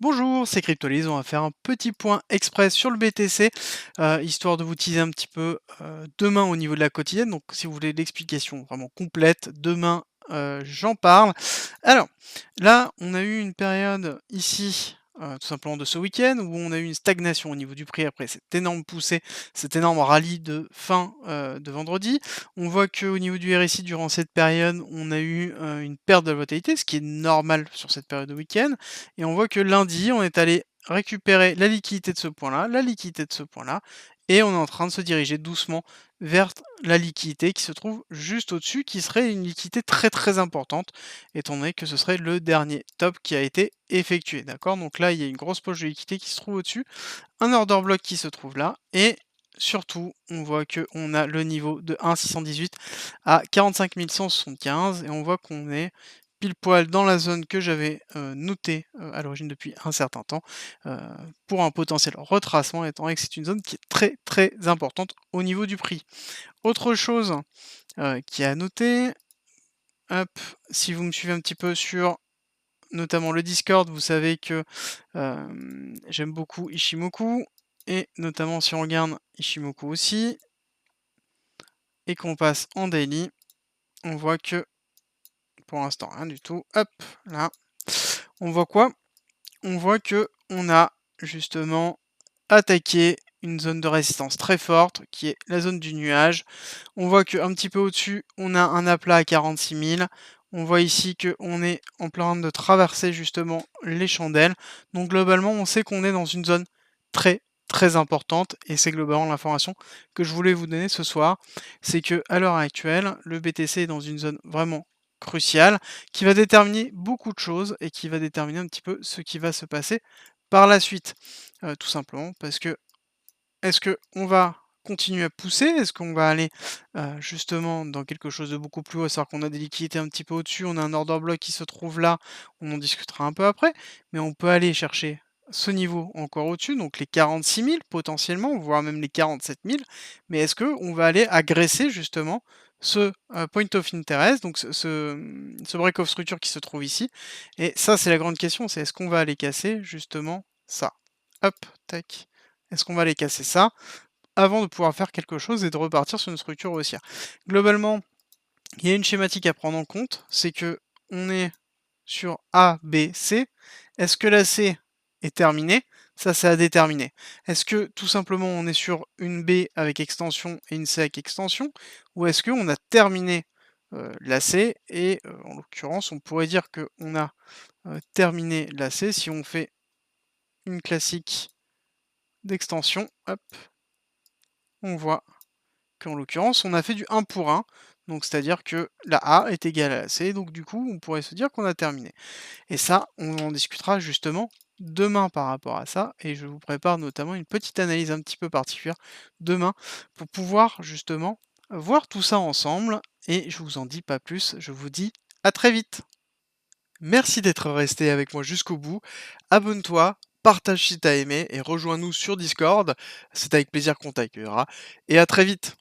Bonjour, c'est Cryptolis. On va faire un petit point express sur le BTC, histoire de vous teaser un petit peu demain au niveau de la quotidienne. Donc, si vous voulez l'explication vraiment complète, demain j'en parle. Alors, là, on a eu une période ici, tout simplement de ce week-end, où on a eu une stagnation au niveau du prix après cette énorme poussée, cet énorme rallye de fin de vendredi. On voit qu'au niveau du RSI, durant cette période, on a eu une perte de volatilité, ce qui est normal sur cette période de week-end. Et on voit que lundi, on est allé récupérer la liquidité de ce point-là, la liquidité de ce point-là, et on est en train de se diriger doucement vers la liquidité qui se trouve juste au-dessus, qui serait une liquidité très très importante, étant donné que ce serait le dernier top qui a été effectué. D'accord? Donc là, il y a une grosse poche de liquidité qui se trouve au-dessus, un order block qui se trouve là, et surtout, on voit qu'on a le niveau de 1,618 à 45 175, et on voit qu'on est pile poil dans la zone que j'avais notée à l'origine depuis un certain temps, euh, pour un potentiel retracement, étant donné que c'est une zone qui est très très importante au niveau du prix. Autre chose qui est à noter, hop, si vous me suivez un petit peu sur notamment le Discord, vous savez que j'aime beaucoup Ishimoku, et notamment si on regarde Ishimoku aussi, et qu'on passe en daily, on voit que pour l'instant rien du tout. Hop, là, on voit quoi? On voit que on a justement attaqué une zone de résistance très forte qui est la zone du nuage. On voit qu'un petit peu au-dessus, on a un aplat à 46 000. On voit ici qu'on est en train de traverser justement les chandelles. Donc globalement, on sait qu'on est dans une zone très très importante, et c'est globalement l'information que je voulais vous donner ce soir. C'est que à l'heure actuelle, le BTC est dans une zone vraiment cruciale qui va déterminer beaucoup de choses et qui va déterminer un petit peu ce qui va se passer par la suite. Tout simplement parce que est-ce qu'on va continuer à pousser? Est-ce qu'on va aller, justement dans quelque chose de beaucoup plus haut? C'est-à-dire qu'on a des liquidités un petit peu au-dessus, on a un order block qui se trouve là, on en discutera un peu après, mais on peut aller chercher ce niveau encore au-dessus, donc les 46 000 potentiellement, voire même les 47 000. Mais est-ce qu'on va aller agresser justement ce, point of interest, donc ce break of structure qui se trouve ici? Et ça, c'est la grande question, c'est est-ce qu'on va aller casser justement ça? Hop, tac. Est-ce qu'on va aller casser ça avant de pouvoir faire quelque chose et de repartir sur une structure haussière? Globalement, il y a une schématique à prendre en compte, c'est que on est sur A, B, C. Est-ce que la C est terminée? Ça, c'est à déterminer. Est-ce que tout simplement on est sur une B avec extension et une C avec extension? Ou est-ce qu'on a terminé la C, et en l'occurrence, on pourrait dire qu'on a terminé la C si on fait une classique d'extension. Hop, on voit qu'en l'occurrence, on a fait du 1 pour 1, donc c'est-à-dire que la A est égale à la C, donc du coup, on pourrait se dire qu'on a terminé. Et ça, on en discutera justement demain par rapport à ça, et je vous prépare notamment une petite analyse un petit peu particulière demain pour pouvoir justement voir tout ça ensemble, et je vous en dis pas plus, je vous dis à très vite. Merci d'être resté avec moi jusqu'au bout. Abonne-toi, partage si t'as aimé et rejoins-nous sur Discord. C'est avec plaisir qu'on t'accueillera. Et à très vite.